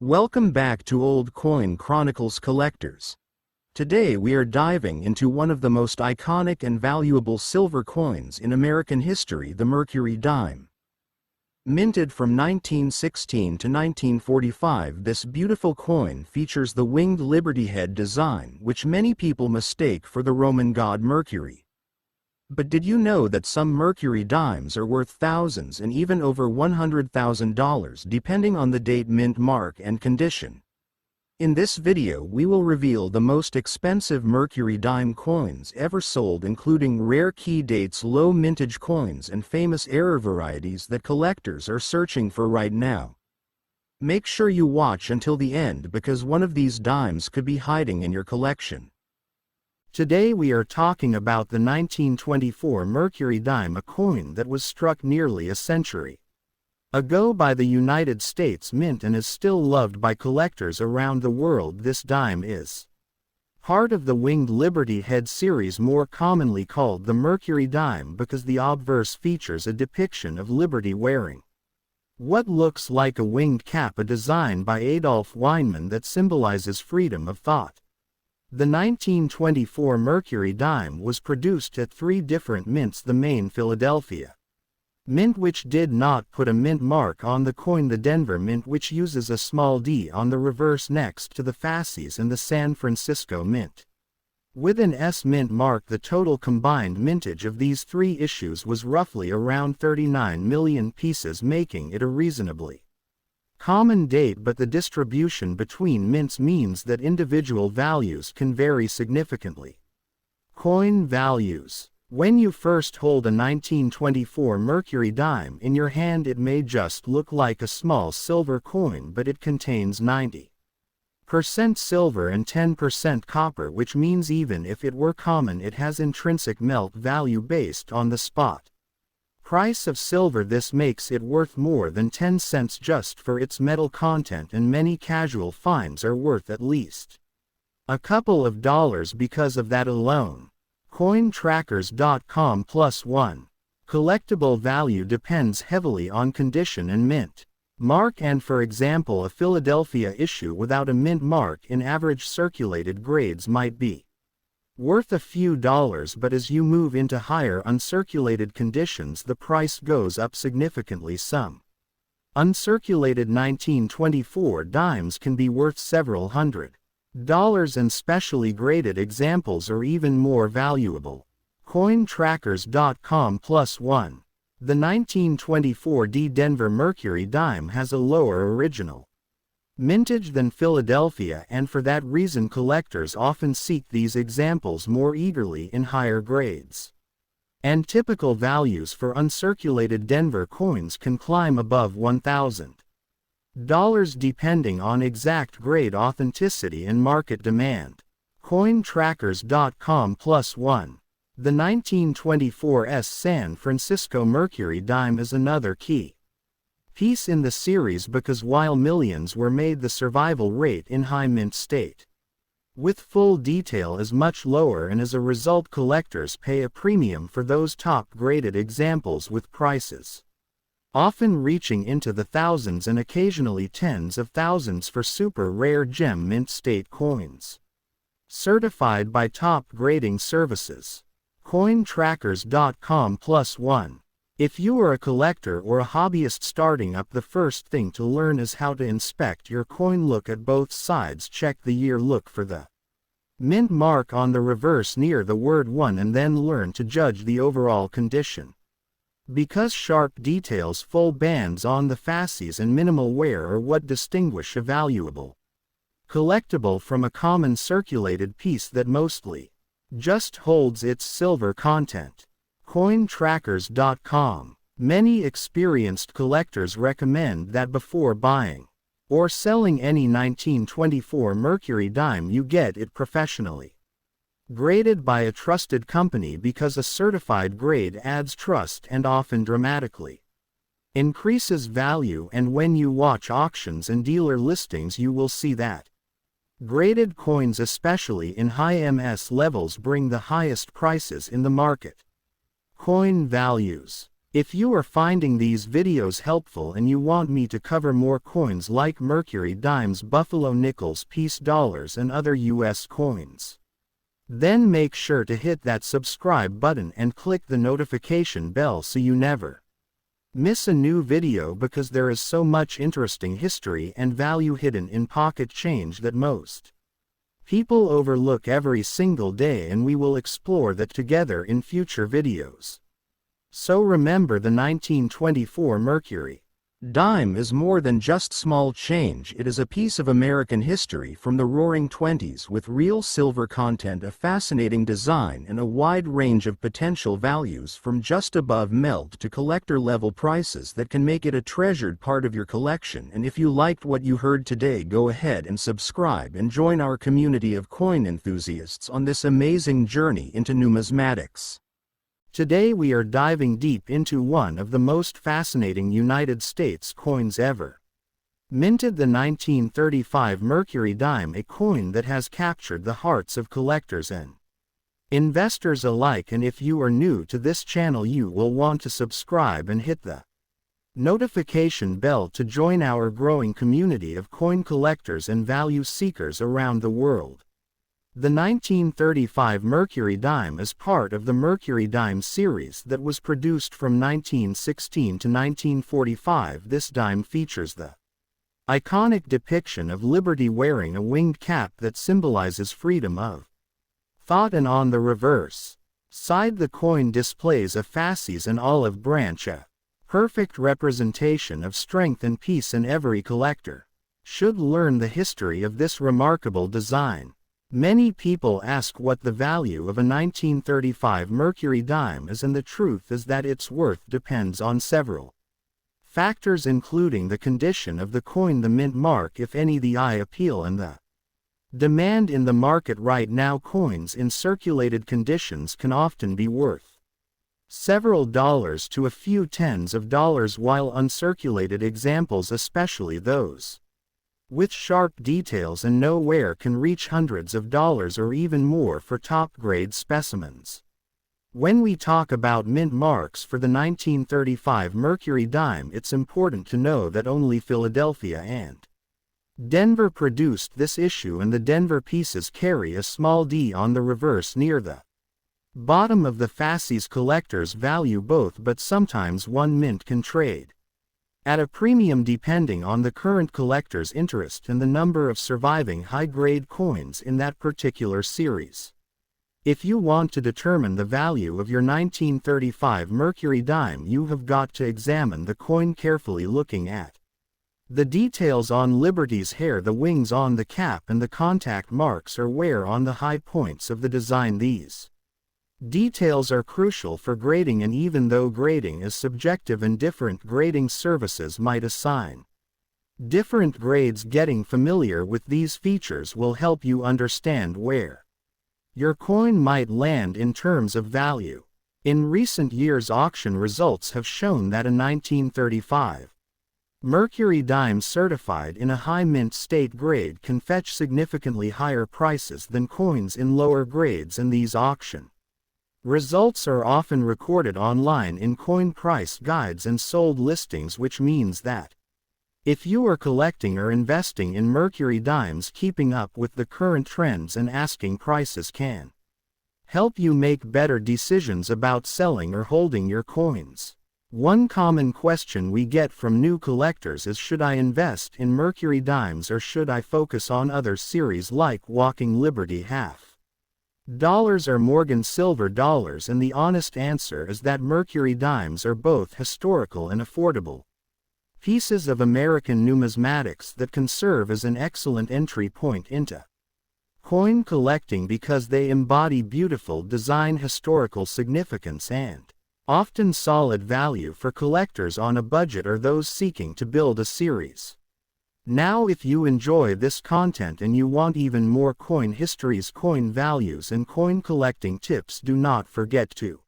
Welcome back to Old Coin Chronicles Collectors. Today we are diving into one of the most iconic and valuable silver coins in American history, the Mercury Dime. Minted from 1916 to 1945, this beautiful coin features the winged Liberty head design, which many people mistake for the Roman god Mercury. But did you know that some Mercury dimes are worth thousands and even over $100,000 depending on the date, mint mark, and condition? In this video we will reveal the most expensive Mercury dime coins ever sold, including rare key dates, low mintage coins, and famous error varieties that collectors are searching for right now. Make sure you watch until the end because one of these dimes could be hiding in your collection. Today we are talking about the 1924 Mercury Dime, a coin that was struck nearly a century ago by the United States Mint and is still loved by collectors around the world. This dime is part of the Winged Liberty Head series, more commonly called the Mercury Dime because the obverse features a depiction of Liberty wearing what looks like a winged cap, a design by Adolf Weinman that symbolizes freedom of thought. The 1924 Mercury Dime was produced at three different mints: the Maine Philadelphia Mint, which did not put a mint mark on the coin; the Denver Mint, which uses a small d on the reverse next to the fasces; and the San Francisco Mint with an S mint mark. The total combined mintage of these three issues was roughly around 39 million pieces, making it a reasonably common date, but the distribution between mints means that individual values can vary significantly. Coin values. When you first hold a 1924 Mercury Dime in your hand, it may just look like a small silver coin, but it contains 90% silver and 10% copper, which means even if it were common, it has intrinsic melt value based on the spot price of silver. This makes it worth more than 10 cents just for its metal content, and many casual finds are worth at least a couple of dollars because of that alone. Cointrackers.com +1. Collectible value depends heavily on condition and mint mark, and for example, a Philadelphia issue without a mint mark in average circulated grades might be worth a few dollars, but as you move into higher uncirculated conditions the price goes up significantly. Some uncirculated 1924 dimes can be worth several $100s, and specially graded examples are even more valuable. Cointrackers.com +1. The 1924 Denver Mercury Dime has a lower original mintage than Philadelphia, and for that reason collectors often seek these examples more eagerly in higher grades. And typical values for uncirculated Denver coins can climb above $1,000 depending on exact grade, authenticity, and market demand. Cointrackers.com +1. The 1924 San Francisco Mercury Dime is another key piece in the series because while millions were made, the survival rate in high mint state with full detail is much lower, and as a result collectors pay a premium for those top graded examples with prices often reaching into the thousands and occasionally tens of thousands for super rare gem mint state coins certified by top grading services. Cointrackers.com +1. If you are a collector or a hobbyist starting up, the first thing to learn is how to inspect your coin. Look at both sides, check the year, look for the mint mark on the reverse near the word 1, and then learn to judge the overall condition. Because sharp details, full bands on the fasces, and minimal wear are what distinguish a valuable collectible from a common circulated piece that mostly just holds its silver content. Cointrackers.com. Many experienced collectors recommend that before buying or selling any 1924 Mercury Dime you get it professionally graded by a trusted company because a certified grade adds trust and often dramatically increases value, and when you watch auctions and dealer listings you will see that graded coins, especially in high MS levels, bring the highest prices in the market. Coin values. If you are finding these videos helpful and you want me to cover more coins like Mercury Dimes, Buffalo Nickels, Peace Dollars and other US coins, then make sure to hit that subscribe button and click the notification bell so you never miss a new video, because there is so much interesting history and value hidden in pocket change that most people overlook every single day, and we will explore that together in future videos. So remember, the 1924 Mercury Dime is more than just small change. It is a piece of American history from the Roaring Twenties with real silver content, a fascinating design, and a wide range of potential values, from just above melt to collector-level prices that can make it a treasured part of your collection. And if you liked what you heard today, go ahead and subscribe and join our community of coin enthusiasts on this amazing journey into numismatics. Today we are diving deep into one of the most fascinating United States coins ever. Minted, the 1935 Mercury Dime, a coin that has captured the hearts of collectors and investors alike. And if you are new to this channel, you will want to subscribe and hit the notification bell to join our growing community of coin collectors and value seekers around the world. The 1935 Mercury Dime is part of the Mercury Dime series that was produced from 1916 to 1945. This dime features the iconic depiction of Liberty wearing a winged cap that symbolizes freedom of thought, and on the reverse side the coin displays a fasces and olive branch, a perfect representation of strength and peace, and every collector should learn the history of this remarkable design. Many people ask what the value of a 1935 Mercury Dime is, and the truth is that its worth depends on several factors, including the condition of the coin, the mint mark, if any, the eye appeal, and the demand in the market. Right now, coins in circulated conditions can often be worth several dollars to a few tens of dollars, while uncirculated examples, especially those with sharp details and no wear, can reach hundreds of dollars or even more for top-grade specimens. When we talk about mint marks for the 1935 Mercury Dime, it's important to know that only Philadelphia and Denver produced this issue, and the Denver pieces carry a small D on the reverse near the bottom of the fasces. Collectors value both, but sometimes one mint can trade at a premium depending on the current collector's interest and the number of surviving high-grade coins in that particular series. If you want to determine the value of your 1935 Mercury Dime, you have got to examine the coin carefully, looking at the details on Liberty's hair, the wings on the cap, and the contact marks or wear on the high points of the design. These details are crucial for grading, and even though grading is subjective and different grading services might assign different grades, getting familiar with these features will help you understand where your coin might land in terms of value. In recent years, auction results have shown that a 1935 Mercury Dime certified in a high mint state grade can fetch significantly higher prices than coins in lower grades, and these auction results are often recorded online in coin price guides and sold listings, which means that if you are collecting or investing in Mercury Dimes, keeping up with the current trends and asking prices can help you make better decisions about selling or holding your coins. One common question we get from new collectors is, should I invest in Mercury Dimes or should I focus on other series like Walking Liberty Half Dollars or Morgan Silver Dollars? And the honest answer is that Mercury Dimes are both historical and affordable pieces of American numismatics that can serve as an excellent entry point into coin collecting, because they embody beautiful design, historical significance, and often solid value for collectors on a budget or those seeking to build a series. Now, if you enjoy this content and you want even more coin histories, coin values, and coin collecting tips, do not forget to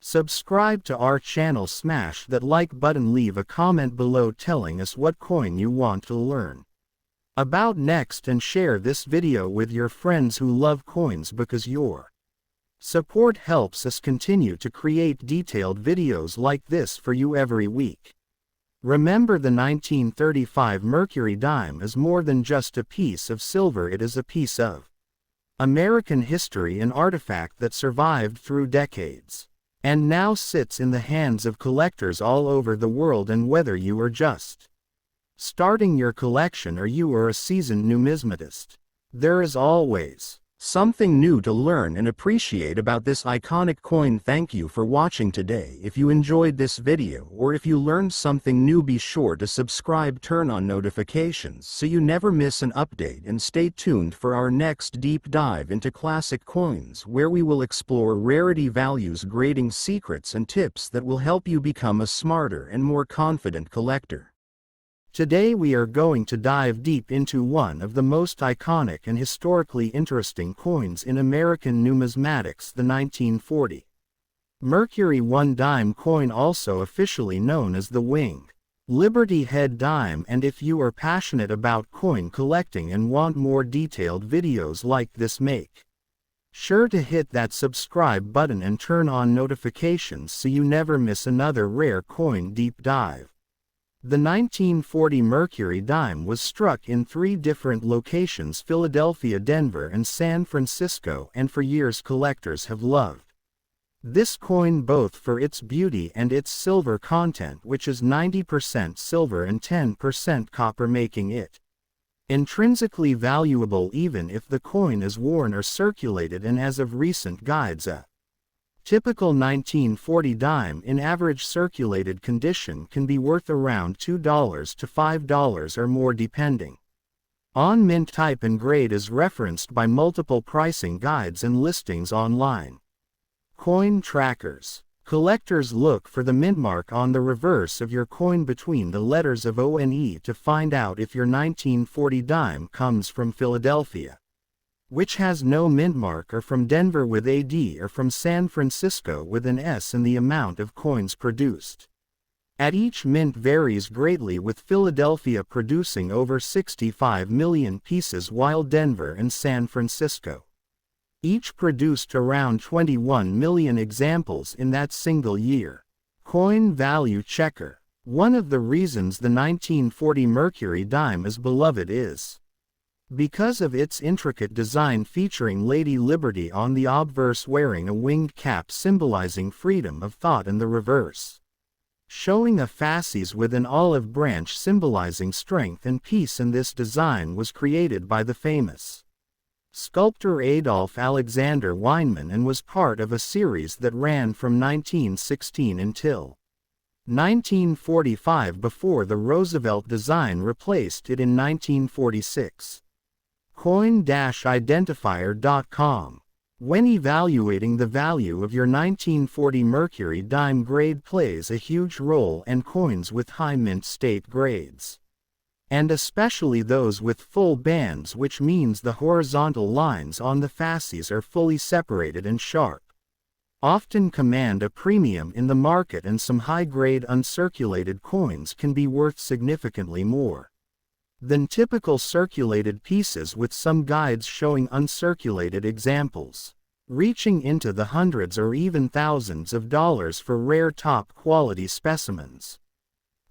subscribe to our channel, smash that like button, leave a comment below telling us what coin you want to learn about next, and share this video with your friends who love coins, because your Support helps us continue to create detailed videos like this for you every week. Remember, the 1935 Mercury Dime is more than just a piece of silver, it is a piece of American history, an artifact that survived through decades, and now sits in the hands of collectors all over the world. And whether you are just starting your collection or you are a seasoned numismatist, there is always something new to learn and appreciate about this iconic coin. Thank you for watching today. If you enjoyed this video or if you learned something new, be sure to subscribe, turn on notifications so you never miss an update, and stay tuned for our next deep dive into classic coins, where we will explore rarity, values, grading secrets, and tips that will help you become a smarter and more confident collector. Today we are going to dive deep into one of the most iconic and historically interesting coins in American numismatics, the 1940 Mercury Dime coin, also officially known as the Winged Liberty Head Dime. And if you are passionate about coin collecting and want more detailed videos like this, make sure to hit that subscribe button and turn on notifications so you never miss another rare coin deep dive. The 1940 Mercury Dime was struck in 3 different locations: Philadelphia, Denver, and San Francisco, and for years collectors have loved this coin both for its beauty and its silver content, which is 90% silver and 10% copper, making it intrinsically valuable even if the coin is worn or circulated. And as of recent guides, a typical 1940 dime in average circulated condition can be worth around $2 to $5 or more, depending on mint type and grade, as referenced by multiple pricing guides and listings online. Coin trackers. Collectors look for the mint mark on the reverse of your coin between the letters of O and E to find out if your 1940 dime comes from Philadelphia, which has no mint mark, or from Denver with AD, or from San Francisco with an S, and the amount of coins produced at each mint varies greatly, with Philadelphia producing over 65 million pieces while Denver and San Francisco each produced around 21 million examples in that single year. Coin value checker. One of the reasons the 1940 Mercury Dime is beloved is because of its intricate design, featuring Lady Liberty on the obverse wearing a winged cap symbolizing freedom of thought, and the reverse showing a fasces with an olive branch symbolizing strength and peace. And this design was created by the famous sculptor Adolf Alexander Weinman and was part of a series that ran from 1916 until 1945, before the Roosevelt design replaced it in 1946. Coin-identifier.com. When evaluating the value of your 1940 Mercury Dime, grade plays a huge role, and coins with high mint state grades, and especially those with full bands, which means the horizontal lines on the fasces are fully separated and sharp, often command a premium in the market, and some high-grade uncirculated coins can be worth significantly more than typical circulated pieces, with some guides showing uncirculated examples reaching into the hundreds or even thousands of dollars for rare top-quality specimens.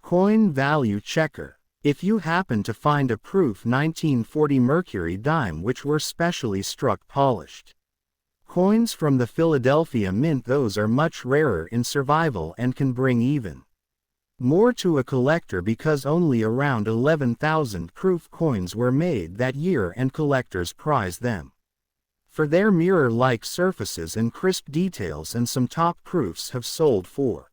Coin value checker. If you happen to find a proof 1940 Mercury Dime which were specially struck polished coins from the Philadelphia Mint, those are much rarer in survival and can bring even more to a collector, because only around 11,000 proof coins were made that year, and collectors prize them for their mirror-like surfaces and crisp details, and some top proofs have sold for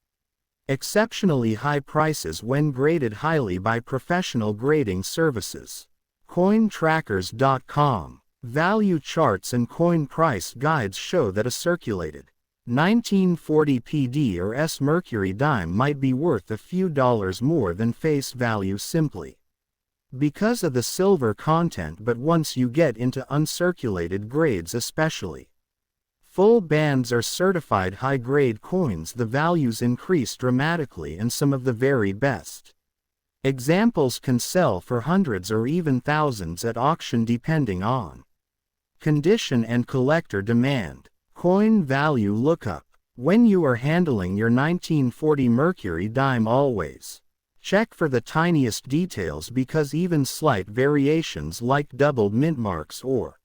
exceptionally high prices when graded highly by professional grading services. Cointrackers.com. Value charts and coin price guides show that a circulated 1940 PD or S Mercury Dime might be worth a few dollars more than face value simply because of the silver content, but once you get into uncirculated grades, especially full bands or certified high-grade coins, the values increase dramatically, and some of the very best examples can sell for hundreds or even thousands at auction, depending on condition and collector demand. Coin value lookup. When you are handling your 1940 Mercury dime, always check for the tiniest details, because even slight variations like doubled mint marks or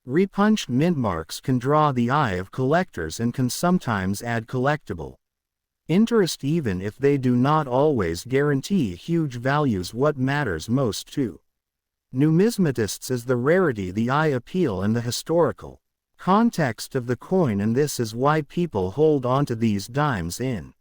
repunched mint marks can draw the eye of collectors and can sometimes add collectible interest, even if they do not always guarantee huge values. What matters most to numismatists is the rarity, the eye appeal, and the historical context of the coin, and this is why people hold onto these dimes in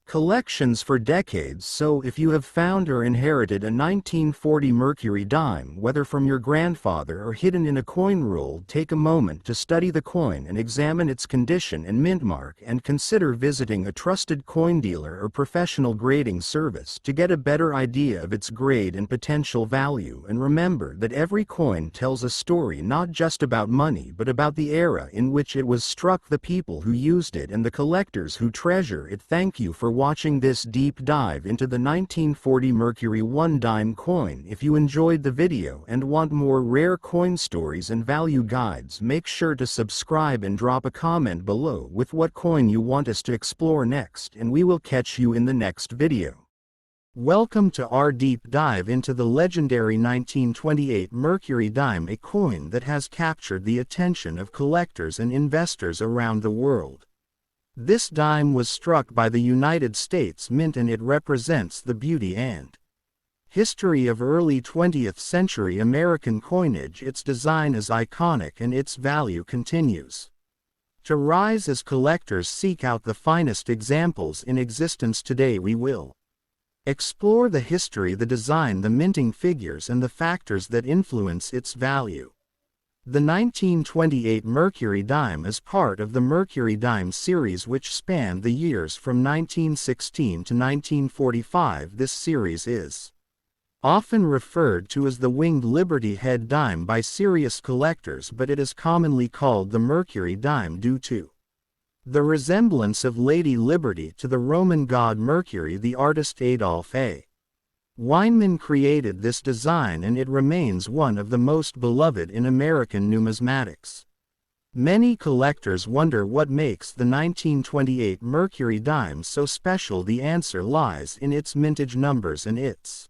collections for decades. So if you have found or inherited a 1940 Mercury dime, whether from your grandfather or hidden in a coin roll, take a moment to study the coin and examine its condition and mint mark, and consider visiting a trusted coin dealer or professional grading service to get a better idea of its grade and potential value. And remember that every coin tells a story, not just about money but about the era in which it was struck, the people who used it, and the collectors who treasure it. Thank you for watching this deep dive into the 1940 Mercury 1 dime coin. If you enjoyed the video and want more rare coin stories and value guides, make sure to subscribe and drop a comment below with what coin you want us to explore next, and we will catch you in the next video. Welcome to our deep dive into the legendary 1928 Mercury dime, a coin that has captured the attention of collectors and investors around the world. This dime was struck by the United States Mint, and it represents the beauty and history of early 20th century American coinage. Its design is iconic and its value continues to rise as collectors seek out the finest examples in existence. Today we will explore the history, the design, the minting figures, and the factors that influence its value. The 1928 Mercury dime is part of the Mercury Dime series, which spanned the years from 1916 to 1945. This series is often referred to as the Winged Liberty Head dime by serious collectors, but it is commonly called the Mercury dime due to the resemblance of Lady Liberty to the Roman god Mercury. The artist Adolph A. Weinman created this design, and it remains one of the most beloved in American numismatics. Many collectors wonder what makes the 1928 Mercury dime so special. The answer lies in its mintage numbers and its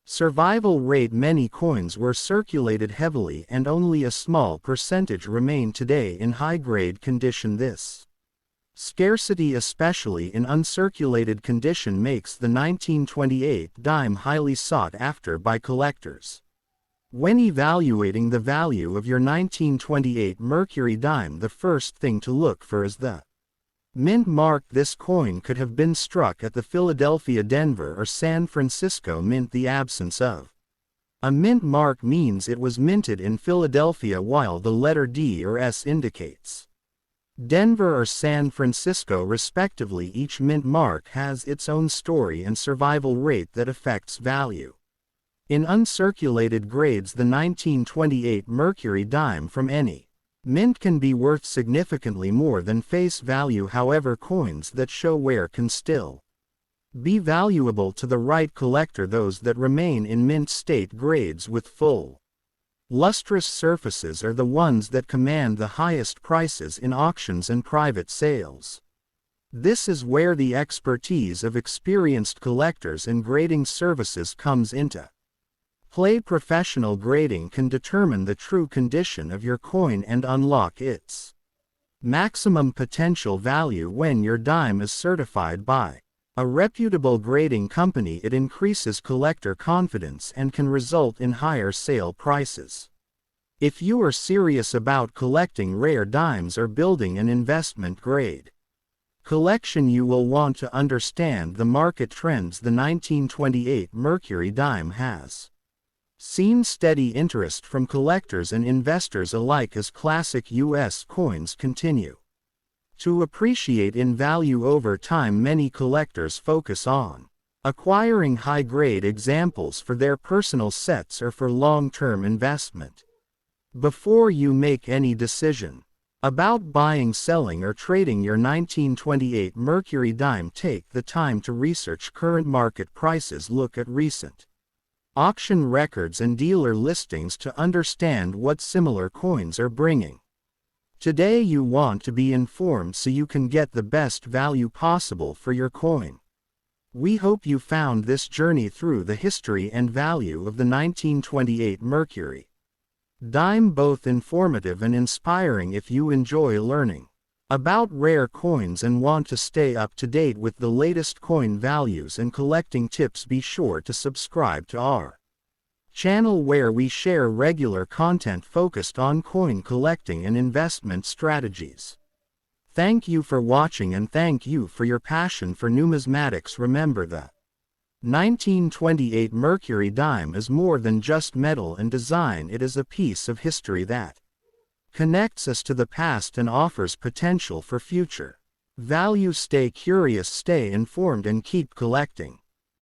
survival rate. Many coins were circulated heavily, and only a small percentage remain today in high-grade condition. This scarcity, especially in uncirculated condition, makes the 1928 dime highly sought after by collectors. When evaluating the value of your 1928 Mercury dime, the first thing to look for is the mint mark. This coin could have been struck at the Philadelphia, Denver, or San Francisco Mint. The absence of a mint mark means it was minted in Philadelphia, while the letter D or S indicates Denver or San Francisco respectively. Each mint mark has its own story and survival rate that affects value. In uncirculated grades, the 1928 Mercury dime from any mint can be worth significantly more than face value. However, coins that show wear can still be valuable to the right collector. Those that remain in mint state grades with full lustrous surfaces are the ones that command the highest prices in auctions and private sales. This is where the expertise of experienced collectors and grading services comes into play. Professional grading can determine the true condition of your coin and unlock its maximum potential value. When your dime is certified by a reputable grading company, it increases collector confidence and can result in higher sale prices. If you are serious about collecting rare dimes or building an investment grade collection, you will want to understand the market trends. The 1928 Mercury dime has seen steady interest from collectors and investors alike as classic U.S. coins continue to appreciate in value over time. Many collectors focus on acquiring high-grade examples for their personal sets or for long-term investment. Before you make any decision about buying, selling, or trading your 1928 Mercury dime, take the time to research current market prices. Look at recent auction records and dealer listings to understand what similar coins are bringing Today you want to be informed so you can get the best value possible for your coin. We hope you found this journey through the history and value of the 1928 Mercury Dime both informative and inspiring. If you enjoy learning about rare coins and want to stay up to date with the latest coin values and collecting tips, be sure to subscribe to our channel where we share regular content focused on coin collecting and investment strategies. Thank you for watching and thank you for your passion for numismatics. Remember, the 1928 Mercury Dime is more than just metal and design. It is a piece of history that connects us to the past and offers potential for future value. Stay curious, stay informed, and keep collecting.